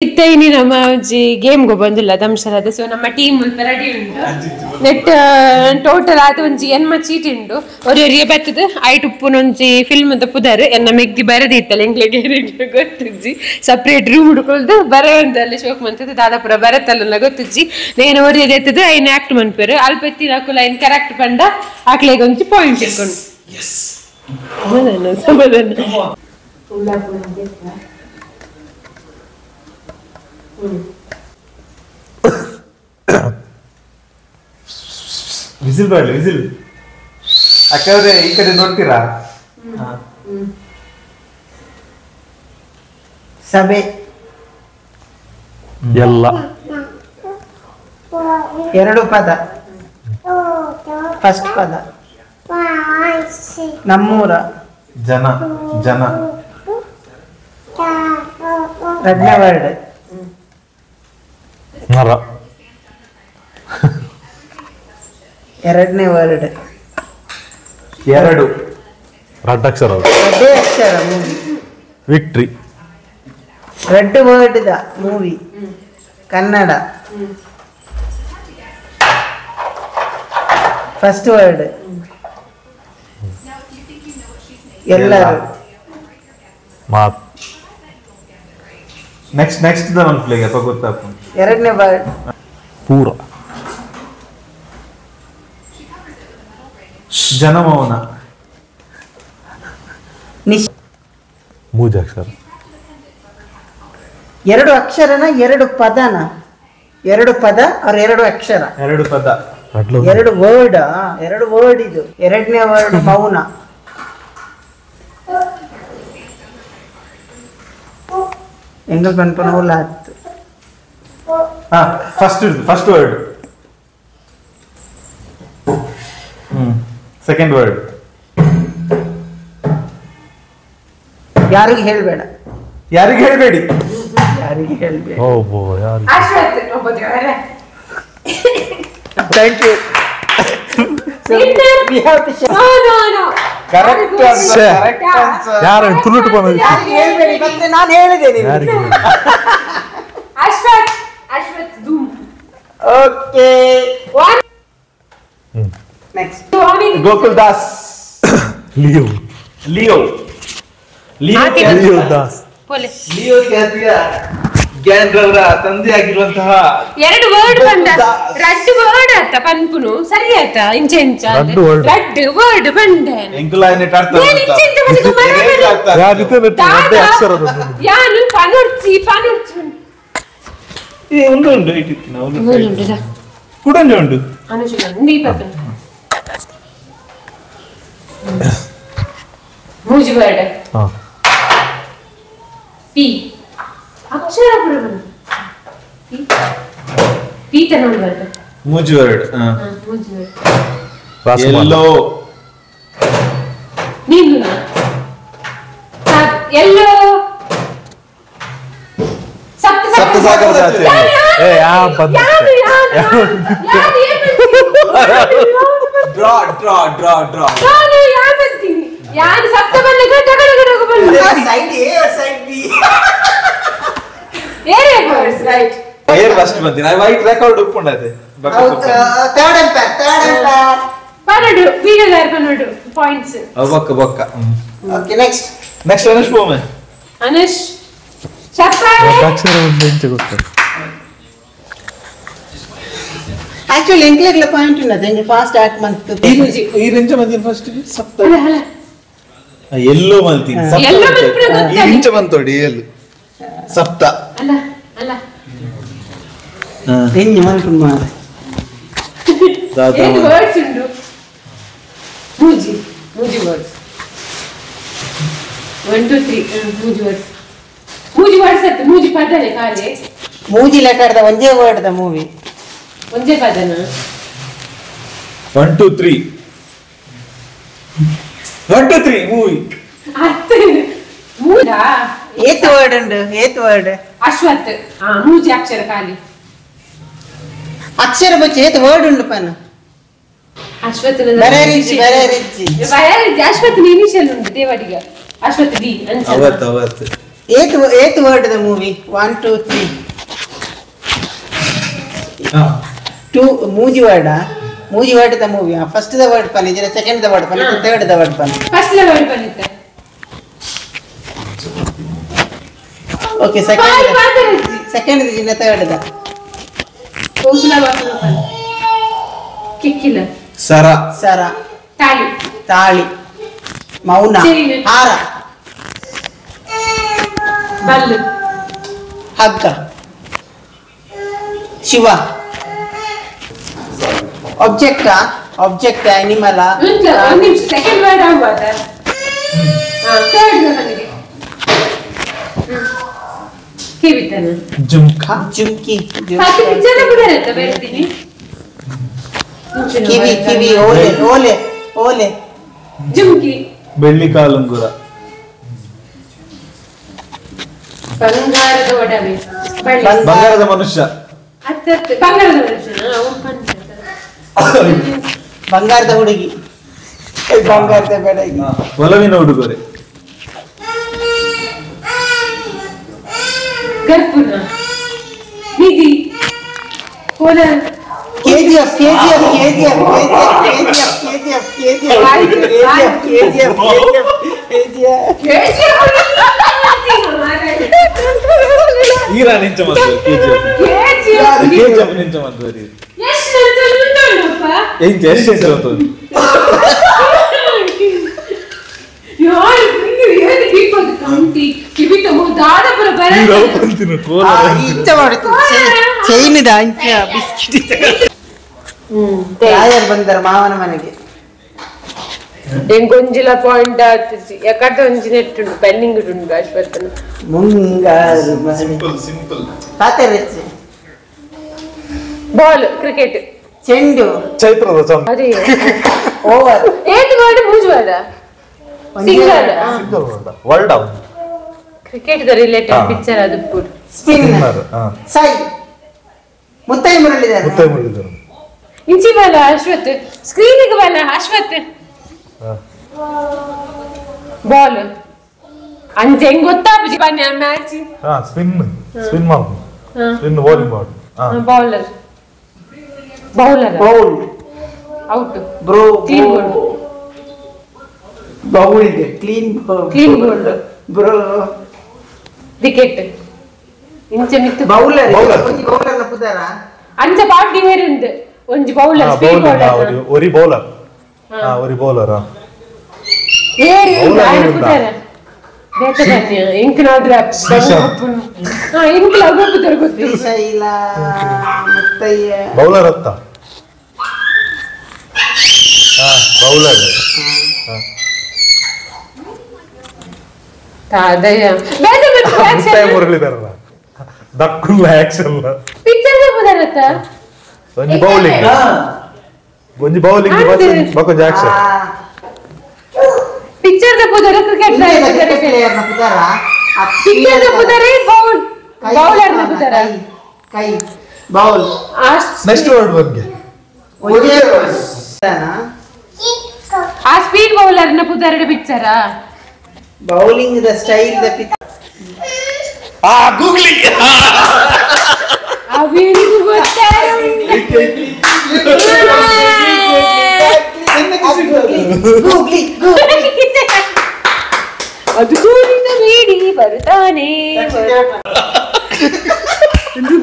ಇತ್ತೈನಿ ನಮ್ಮ ಒಂಜಿ ಗೇಮ್ ಗೋ ಬಂದಿಲ್ಲ ದಂಶರದ ಸೊ ನಮ್ಮ ಟೀಮ್ ರೆಡಿ ಉಂಟು ನೆಟ್ ಟೋಟಲ್ ಆದ ಒಂಜಿ ಎನ್ಮ ಚೀಟ್ ಉಂಡು ಒರಿಯೊರಿಯ ಬತ್ತದ ಐಟ್ ಉಪ್ಪುನೊಂಜಿ ಫಿಲ್ಮ್ ಅಂತ ಪುದರ್ ಎನ್ನ ಮೆಗ್ದಿ ಬರದಿತ್ತಲ್ಲ ಎಂಕ್ಲೆಗೆ ಗೊತ್ತುಜ್ಜಿ ಸಪ್ರೇಟ್ ರೂಮ್ ಹುಡ್ಕೊಳ್ದು ಬರೆಯೊಂದಲ್ಲಿ ಶೋಕ್ ಮಂತದ ದಾದಾಪುರ ಬರತ್ತಲ್ಲ ಗೊತ್ತುಜ್ಜಿ ನೇನು ಒರಿಯದ ಎತ್ತದ ಐನ್ ಆಕ್ಟ್ ಮನ್ಪೇರು ಅಲ್ಪೆತ್ತಿ ನಾಕುಲ ಐನ್ ಕರೆಕ್ಟ್ ಪಂಡ ಆಕ್ಲೆಗೆ ಒಂಜಿ ಪಾಯಿಂಟ್ ಇಟ್ಕೊಂಡು ಸಮಾಧಾನ ವಿಸಿಲ್ ಬೇಡ ವಿಸಿಲ್ ಅಕ್ಕವ್ರೆ ಈ ಕಡೆ ನೋಡ್ತೀರಾ ಸಭೆ ಎಲ್ಲ ಎರಡು ಪದ ಫಸ್ಟ್ ಪದ ನಮ್ಮೂರ ಜನ ಜನ ಎರಡನೇ ವರ್ಡ್ ಮರ ಎರಡನೇ ವರ್ಡ್ ಎರಡು ರಡ್ಡಕ್ಷರ ಅದೇ ಅಕ್ಷರ movie victory red word the movie Kannada first word ಎಲ್ಲರೂ ಮಾತ್ ನೆಕ್ಸ್ಟ್ ನೆಕ್ಸ್ಟ್ ಒಂದು ಪ್ಲೇಗೆ ಅಥವಾ ಗೊತ್ತಾಗ್ತು ಎರಡನೇ ವರ್ಡ್ ಪೂರ ಜನಮೌನ ಮೂಜಾಕ್ಷರ ಎರಡು ಅಕ್ಷರನ ಎರಡು ಪದನ ಎರಡು ಪದ ಅವ್ರ ಎರಡು ಅಕ್ಷರ ಎರಡು ಪದ ಎರಡು ವರ್ಡ್ ಇದು ಎರಡನೇ ವರ್ಡ್ ಮೌನ ಎಂಗಲ್ ಪನ್ಪನ ಹುಲ್ಲ ಹತ್ತು ಹಾ ಫಸ್ಟ್ ವರ್ಡ್ ಸೆಕೆಂಡ್ ವರ್ಡ್ ಯಾರಿಗೆ ಹೇಳ್ಬೇಡ ಯಾರಿಗೆ ಹೇಳ್ಬೇಡಿ ಯಾರಿಗೆ ಹೇಳ್ಬೇಡ ಓ ಬೋ ಯಾರು ಥ್ಯಾಂಕ್ ಯು ಕರೆಕ್ಟ್ ಕರೆಕ್ಟ್ ಯಾರು ತುಳುಟು ಬಂದ ಹೇಳ್ಬೇಡಿ ಮತ್ತೆ ನಾನು ಹೇಳಿದೆ ನೀವು ಯಾರಿಗೆ okay next Gokul Das Leo Leo Leo Das Leo ಖ್ಯಾತಿಯ ಗ್ಯಾನ್ರವರ ತಂದೆ ಆಗಿರುವಂತಹ ಎರಡು ವರ್ಡ್ ಬಂದ ರಡ್ ವರ್ಡ್ ಆತ ಪನ್ಪುನು ಸರಿ ಆತ ಇಂಚ ಇಂಚ ರಡ್ಡು word. ರಡ್ ವರ್ಡ್ ಬಂದ ಎಂಕುಲಾಯನೆ ಯಾರಿತ ಅದೇ ಅಕ್ಷರ ಯಾನು ಪನುರ್ಚಿ ಉಂಡು ಉಂಡು ಇಟ್ಟಿತ್ತು ಉಂಡುದ ಕುಡಂಜ ಉಂಡು ಅನುಜ ನೀ ಪಕ್ಕ ಮೂಜಿ ವರ್ಡ್ ಹಾ ಪಿ ಅಕ್ಷರ ಪುರ ಪಿ ತನೊಂದು ವರ್ಡ್ ಮೂಜಿ ವರ್ಡ್ ಮೂಜಿ ವರ್ಡ್ ಎಲ್ಲೋ ನೀನು ಎಲ್ಲೋ ಸಪ್ತಸಾಗರದ ಆಚೆ. ಏ ಯಾ ಬಂದ ಡ್ರಾ ಡ್ರಾ ಡ್ರಾ ಡ್ರಾ ಯಾರು ಸಪ್ತ ಬಂದ side A side B right ಏರ್ ಫಸ್ಟ್ ಬಂದಿ ನಾ ವೈಟ್ ರೆಕಾರ್ಡ್ ಉಪ್ಪುಂಡದೆ ಥರ್ಡ್ ಎಂಪೈರ್ ಪನ್ನಡು ವೀಡಿಯೋದಾರ ಪನ್ನಡು ಪಾಯಿಂಟ್ಸ್ ಬೊಕ್ಕ ಬೊಕ್ಕ ಓಕೆ ನೆಕ್ಸ್ಟ್ ಅನುಷ್ ಪೋಮೆ ಅನುಷ್ ಚಪ್ಪಾಳೆ ಅಕ್ಷರ ಒಂದು ಇಂಚ ಗೊತ್ತ ಆಕ್ಚುಲಿ ಎಂಕ್ಲೆಗ್ಲ ಪಾಯಿಂಟ್ ಉಂಟು ಎಂಗೆ ಫಾಸ್ಟ್ ಆಕ್ಟ್ ಮಂತ್ ಈ ರೆಂಜ ಮಂದಿನ ಫಸ್ಟ್ ಸಪ್ತ ಎಲ್ಲೋ ಮಂತಿನ ಎಲ್ಲೋ ಮಂತಿನ ಗೊತ್ತಾಗಿ. ಈ ಇಂಚ ಬಂತೋಡಿ ಎಲ್ಲಿ ಸಪ್ತ ಅಲ್ಲ ಅಲ್ಲ ಹೆಂಗೆ ಮಾಡ್ಕೊಂಡು ಮಾಡ ಏನು ವರ್ಡ್ಸ್ ಉಂಟು ಮೂಜಿ ವರ್ಡ್ಸ್ 1 2 3 ಮೂಜಿ ವರ್ಡ್ಸ್ ಅತ್ತ ಮೂಜಿ ಪದನೆ ಕಾಲೆ ಮೂಜಿ ಲೆಟರ್ ಒಂದೇ ವರ್ಡ್ ದ ಮೂವಿ ಒಂದೇ ಪದನ 1 2 3 1 2 3 ಮೂವಿ ಅತ್ತ ಮೂಜಾ ಏತ್ ವರ್ಡ್ ಉಂಟು ಏತ್ ವರ್ಡ್ ಅಶ್ವತ್ ಮೂಜಿ ಅಕ್ಷರ ಖಾಲಿ ಅಕ್ಷರ ಬಚ್ಚಿ ಏತ್ ವರ್ಡ್ ಉಂಟು ಪನ ಅಶ್ವತ್ ಬರೇ ರಿಚ್ಚಿ ಅಶ್ವತ್ ಇನಿಷಿಯಲ್ ಉಂಟು ದೇವಡಿಗ ಅಶ್ವತ್ ಡಿ ಅವತ್ತು eighth word the movie. 1, 2, 3. Two Muji word. Muji word the movie. First the word pani, second the word pani, third the word pani. First the word pani. Okay, second is in the third the. Kosula bakla pani. Kikkila. Sara. Tali. Mauna. Hara. Ballu. Hagga. Shiva. Object animal. Second word agvada. Third word kivitana. Jumki. Hatu picture budharata bertini. Kiwi. Ole. Jumki. ಬೆಳ್ಳಿ ಕಾಲುಂಗುರ. ಬಂಗಾರದ ಒಡವೆ. ಬಂಗಾರದ ಮನುಷ್ಯ. ಬಂಗಾರದ ಮನುಷ್ಯ. ಬಂಗಾರದ ಹುಡುಗಿ. ಬಂಗಾರದ ಬೆಡಗಿ. ಒಲವಿನ ಉಡುಗೊರೆ. ಗರ್ಪುನ. ನಿಧಿ. ಕೋಲಾರ. KGF. ಈರಾ ನಿಂಚ ಮಾತು KGF ನಿಂಚ ಮಾತು ಬರಿ ಎಷ್ಟು ಉಂಟಪ್ಪ ಎಷ್ಟು ಹೋಗ್ತದೆ ಯಾರು ಏನು ದೀಪದ ಕಂಟಿ ಕಿವಿತ ಮುದಾದಪುರ ಬರ ಅಂತಿನ ಕೋಲಾರ ಇಂಚ ಮಾಡಿತು ಚೈನದ ಅಂಚ ಬಿಸ್ಕಿಟ್ ಯಾರು ಬಂದಾರ ಮಾವನ ಮನೆಗೆ ಎಂಗೊಂಜಿಲ ಪಾಯಿಂಟ್ ಆತಿಸಿ ಯಾಕಂತ ಒಂಜಿ ನೆಟ್ ಉಂಟು ಪೆನ್ನಿಂಗ್ ಉಂಟು ಅಶ್ವತ್ಥನ ಮುಂಗಾರು ಸಿಂಪಲ್ ಪಾತೆರೆಚ್ಚಿ ಬಾಲ್ ಕ್ರಿಕೆಟ್ ಚೆಂಡು ಚೈತ್ರದ ಚಂದ ಅದೇ ಓವರ್ ಏತ್ ಮಾಡಿ ಮುಜುವಾದ ಸಿಂಗಲ್ ವರ್ಲ್ಡ್ ಕ್ರಿಕೆಟ್ ದ ರಿಲೇಟೆಡ್ ಪಿಕ್ಚರ್ ಅದು ಪೂರ್ ಸ್ಪಿನ್ನರ್ ಸೈ ಮುತ್ತೈ ಮುರಳಿದಾರೆ ಇಂಚಿ ಬಲ ಅಶ್ವತ್ ಸ್ಕ್ರೀನಿಗೆ ಬಲ ಅಶ್ವತ್ ಬಾಲ್ ಅಂಚೆ ಹೆಂಗ್ ಗೊತ್ತಾಪುಜಿ ಬನ್ನಿ ಆ ಮ್ಯಾಚ್ ಸ್ಪಿನ್ ಮಾಡು ಸ್ಪಿನ್ ಬೌಲಿಂಗ್ ಮಾಡು bowler bowl out bro clean bowled bowl clean bowled bro wicket ಇಂಚೆ ಮಿತ್ತು ಬೌಲರ್ ಬೌಲರ್ ಪುದಾರ ಅಂಚೆ ಪಾರ್ಟಿ ಬೇರೆ ಉಂಟು ಒಂಜಿ ಬೌಲರ್ ಸ್ಪೀಡ್ ಬೌಲರ್ ഒരു ബോളർ ഒരു ബോളർ ಏರಿ ಆಯ್ನ ಪುದಾರ ಬೇಕದನ್ಯ ಇಂಕ್ ನೋಡ್ರ ಇಂಕ್ ಲಗು ಪುದಾರ ಗೊತ್ತಿಲ್ಲ ಶೈಲ ಮುತ್ತಯ್ಯ ಬೌಲರ್ ಅತ್ತ ಬೌಲರ್ ತಾದಯ ಬೇಡ ಮುತ್ತೈ ಮುರಳಿದಾರಲ್ಲ ದಕ್ಕುಲ್ಲ ಆಕ್ಷನ್ ಪಿಕ್ಚರ್ ಪುದಾರತ್ತ ಒಂಜಿ ಬೌಲಿಂಗ್ ಬಕೊಂಜಿ ಆಕ್ಷನ್ ಪಿಕ್ಚರ್ ದ ಪುದಾರ ಕ್ರಿಕೆಟ್ ಪ್ಲೇಯರ್ ನ ಪುದಾರ ಪಿಕ್ಚರ್ ದ ಪುದಾರ ಬೌಲರ್ ನ ಪುದಾರ ಕೈ ಬೌಲ್ ನೆಕ್ಸ್ಟ್ ವರ್ಡ್ ಬಂಗೆ ಆ ಸ್ಪೀಡ್ ಬೌಲರ್ ನ ಪುದಾರ ಪಿಕ್ಚರ್ ಬೌಲಿಂಗ್ ದ ಸ್ಟೈಲ್ ದ ಗೂಗ್ಲಿ ಅವಿನಿಗೂ ಗೊತ್ತಾರ ಗೂಗ್ಲಿ ಅದು ಗೂಗ್ಲಿಂದ ಮೀಡಿ ಬರ್ತಾನೆ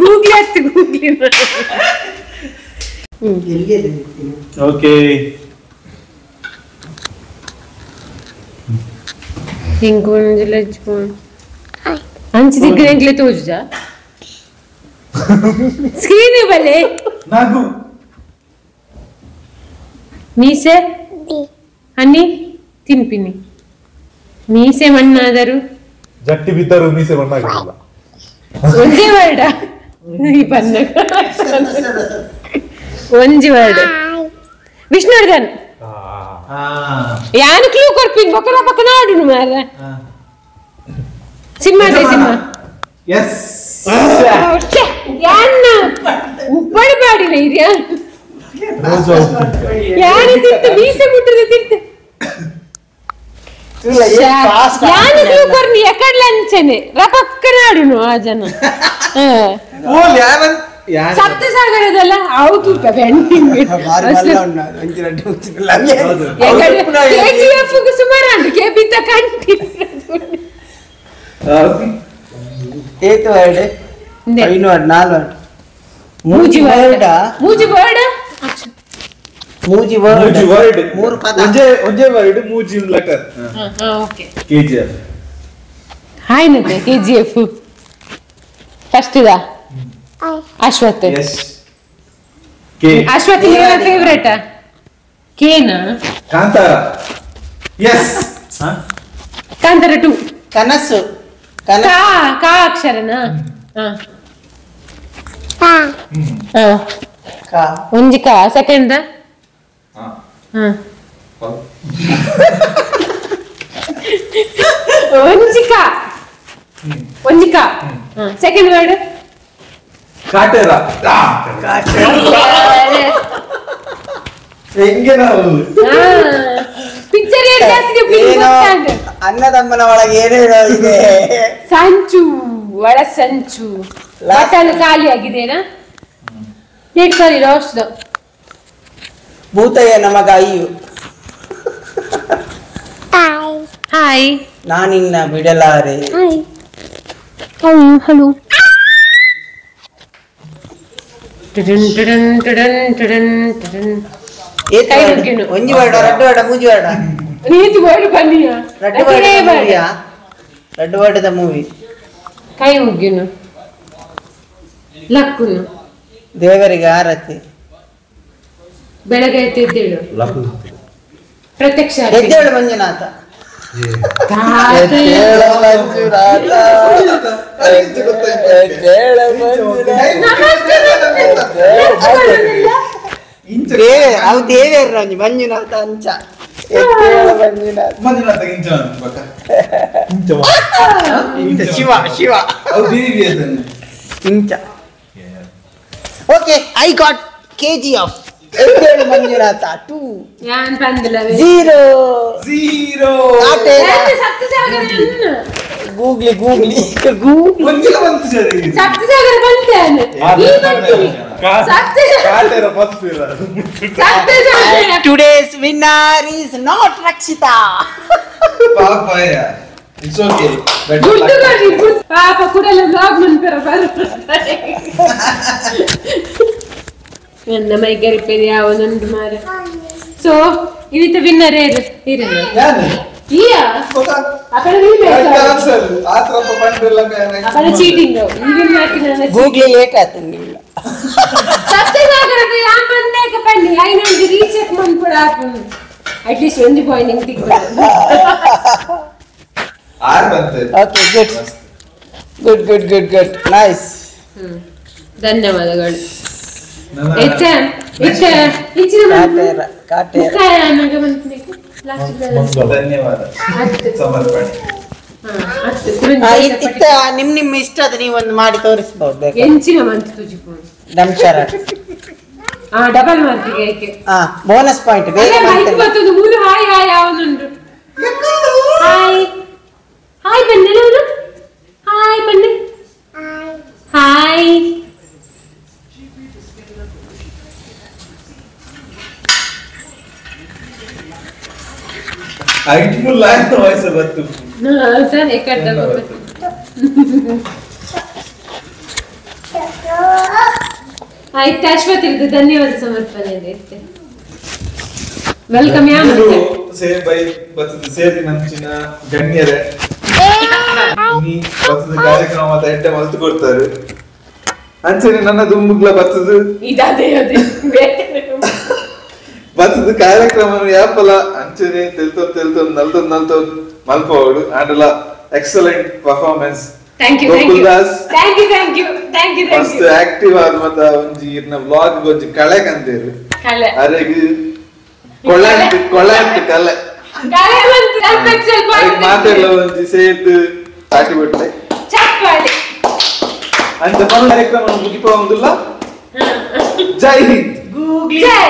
ಗೂಗ್ಲಿ ಅತ್ತು ಗೂಗ್ಲಿ ಓಕೆ ಹಿಂಗೊಂದು ಲಜ್ಜು ಅಂಚಿ ದಿಗ್ಗನೆ ತೋಜುಜಾ ಸ್ಕ್ರೀನ್ ಬಲೆ ನಾಗು ಮೀಸೆ ಹನಿ ತಿನ್ಪಿನಿ ಮೀಸೆ ಮಣ್ಣಾದರು ಜಟ್ಟಿ ಬಿದ್ದರು ಮೀಸೆ ಮಣ್ಣಾಗಿರಲ್ಲ ಒಂದೇ ವರ್ಡ ಈ ಬಣ್ಣ ಒಂಜಿ ವರ್ಡ್ ವಿಷ್ಣುವರ್ಧನ್ ಯಾನು ಕ್ಲೂ ಕೊಡ್ಪಿನ್ ಬಕನ ಬಕನ ಆಡುನು ಮಾರ ಸಿಂಹ ಎಸ್ ಯಾನ್ನ ಉಪ್ಪಡಿ ಬಾಡಿನ ಇದ್ಯಾ ಯಾರು ತಿಂತ ಮೀಸೆ ಮುಟ್ಟದ ತಿಂತ ಯಾನು ನೀವು ಕೊರ್ನಿ ಎಕಡ್ಲ ಅಂಚನೆ ರಪಕ್ಕನಾಡುನು ಆ ಜನ ಸಪ್ತಸಾಗರದಲ್ಲ ಹೌದು ಸುಮಾರು ಅಂದ್ಕೆ ಬಿದ್ದ ಕಂಟಿ ಏತು ವರ್ಡ್ ಐನು ವರ್ಡ್ ನಾಲ್ ವರ್ಡ್ ಮೂಜಿ ವರ್ಡ್ ಮೂಜಿ ವರ್ಡ್ ಮೂರು ಪದ ಒಂದೇ ವರ್ಡ್ ಮೂಜಿ ಲೆಟರ್ ಓಕೆ ಕೆಜಿಎಫ್ ಹಾಯ್ನತೆ ಕೆಜಿಎಫ್ ಫಸ್ಟ್ ಇದಾ ಅಶ್ವಥ್ ಎಸ್ ಕೆ ಅಶ್ವಥ್ ನಿಮ್ಮ ಫೇವರೇಟ್ ಕೇನಾ ಕಾಂತಾರ ಎಸ್ ಕಾಂತಾರ 2 ಕನಸು ಕಾ ಅಕ್ಷರನಾ ಒಂಜಿ ಕಾ ಸೆಕೆಂಡ್ ಒಂಜಿಕ ಸೆಕೆಂಡ್ ವರ್ಡ್ ಕಾಟೇರ ಹೆಂಗೆ ನಾವು ಪಿಕ್ಚರ್ ಅನ್ನದಮ್ಮನ ಒಳಗೆ ಏನೇನೋ ಇದೆ ಸಂಚು ಒಳ ಸಂಚು ಬಟ್ಟಲು ಖಾಲಿ ಆಗಿದೆನಾ ಹೇಳಿ ಸಾರಿ ಲಾಸ್ಟ್ ಭೂತಯ್ಯ ನಮಗ ಅಯ್ಯು ಹಾಯ್ ನಾನಿನ್ನ ಬಿಡಲಾರೆ ಹಲೋ ಒಂಜಿ ವರ್ಡ ರಡ್ಡು ವರ್ಡ ಮೂಜಿ ವರ್ಡ ನೀತಿ ವರ್ಡ್ ಬನ್ನಿಯ ರಡ್ಡು ವರ್ಡದ ಮೂವಿ ಕೈ ಮುಗ್ಗಿನು ಲಕ್ಕುನು ದೇವರಿಗೆ ಆರತಿ ಬೆಳಗ್ಗೆ ಎದ್ದೇಳು ಪ್ರತ್ಯಕ್ಷ ಎದ್ದೇಳು ಮಂಜುನಾಥ ಅವು ದೇವೇರ ಮಂಜುನಾಥ ಅಂಚ ಶಿವ ಶಿವ ಇಂಚ ಓಕೆ ಐ ಗಾಟ್ KGF ಎದ್ದೇಳು ಮಂಜುನಾಥ 2 ಯಾನ್ ಬಂದಿಲ್ಲವೇ 0 ಗೂಗ್ಲಿ ಒಂಜಿಲ ಬಂತು ಸರಿ ಸಪ್ತಸಾಗರ ಬಂತೇನೆ ಈ ಬಂತು ಕಾಟೇರ ಪತ್ತೀರ Saptasagara Today's winner is not Rakshita. ಪಾಪಯ್ಯ ಇಟ್ಸ್ ಓಕೆ ಗುಡ್ ಗಾಡಿ ಗುಡ್ ಪಾಪ ಕುಡಲ ಬ್ಲಾಗ್ ಮಂತರ ಬರ ನನ್ನ ಮೈಗೆ ರಿಪೇರಿ ಅವನೊಂದು ಮಾರ ಸೊ ಇವತ್ತು ವಿನ್ನರ್ ಇರಲ್ಲ ಯಾರು ಇಯಾ ಅಕಡೆ ವಿನ್ನರ್ ಆನ್ಸರ್ ಆತ್ರಪ ಬಂಡಲ್ಲ ಅಕಡೆ ಚೀಟಿಂಗ್ ಈಗಿನ ಹಾಕಿನ ಗೂಗ್ಲಿ ಲೇಟ್ ಆಯ್ತು ನೀವು ಸಪ್ತಸಾಗರಕ್ಕೆ ಯಾನ್ ಬಂದೇಕ ಬನ್ನಿ ಐನೊಂದು ರೀಚೆಕ್ ಮಾಡ್ಕೊಡ ಅಟ್ಲೀಸ್ಟ್ ಒಂದು ಪಾಯಿಂಟ್ ತಿಕ್ಕೊಳ್ಳಿ ಆರ್ ಬಂತು ಓಕೆ ಗುಡ್ ನೈಸ್ ಧನ್ಯವಾದಗಳು ಧನ್ಯವಾದ ಸಮರ್ಪಣೆ ಇತ್ತ ನಿಮ್ ಇಷ್ಟ ಅದು ನೀವೊಂದು ಮಾಡಿ ತೋರಿಸಬಹುದು ಎಂಚಿನ ಮಂತ್ ತುಜಿಪು ನಮಸ್ಕಾರ ಡಬಲ್ ಮಾರ್ಕಿಗೆ ಏಕೆ ಬೋನಸ್ ಪಾಯಿಂಟ್ ಬೇಗ ಮತ್ತೊಂದು ಮೂರು ಹಾಯ್ ಹಾಯ್ ಅವನುಂಟು ಹಾಯ್ ಹಾಯ್ ಬನ್ನಿ ನಾನು ಹಾಯ್ ಬನ್ನಿ ಹಾಯ್ ಐಟ್ಫುಲ್ ಲೈನ್ ವಾಯ್ಸ್ ಬಂತು ಸರ್ ಏಕಡ್ಡ ಆಯ್ತು ಅಶ್ವಥ್ ಇರ್ದು ಧನ್ಯವಾದ ಸಮರ್ಪಣೆ ಇದೆ ವೆಲ್ಕಮ್ ಯಾ ಮತ್ತೆ ಸೇರ್ ಬೈ ಬರ್ತದೆ ಸೇರಿ ನಂಚಿನ ಗಣ್ಯರೇ ನೀ ಬರ್ತದೆ ಕಾರ್ಯಕ್ರಮ ಮತ್ತೆ ಎಡ್ಡೆ ಮಲ್ತು ಕೊಡ್ತಾರೆ ಅಂಚನೆ ನನ್ನ ದುಂಬುಗ್ಲ ಬರ್ತದೆ ಇದಾದೆ ಅದೇ ಬರ್ತದೆ ಕಾರ್ಯಕ್ರಮ ಯಾಪಲ ಅಂಚನೆ ತೆಲ್ತೊಂದು ನಲ್ತೊಂದು ಮಲ್ಪೋಡು ಆಂಡಲ ಎಕ್ಸಲೆಂಟ್ ಪರ್ಫಾರ್ಮೆನ್ಸ್ ಥ್ಯಾಂಕ್ ಯು ಮಸ್ತ್ ಆಕ್ಟಿವ್ ಆದ ಮತ್ತ ಒಂಜಿ ಇರ್ನ ವ್ಲಾಗ್ ಒಂಜಿ ಕಳೆ ಕಂದೇರು ಅರೆಗ್ ಕೊಳೆ ಕಲೆ ಮಾತೆಲ್ಲ ಒಂಜಿ ಸೇತ್ ತಾಟಿ ಬಿಟ್ಟೆ ಅಂತ ಕಾರ್ಯಕ್ರಮ ಮುಗಿಪೋದಿಲ್ಲ ಜೈ ಹಿಂದ್ ಜೈ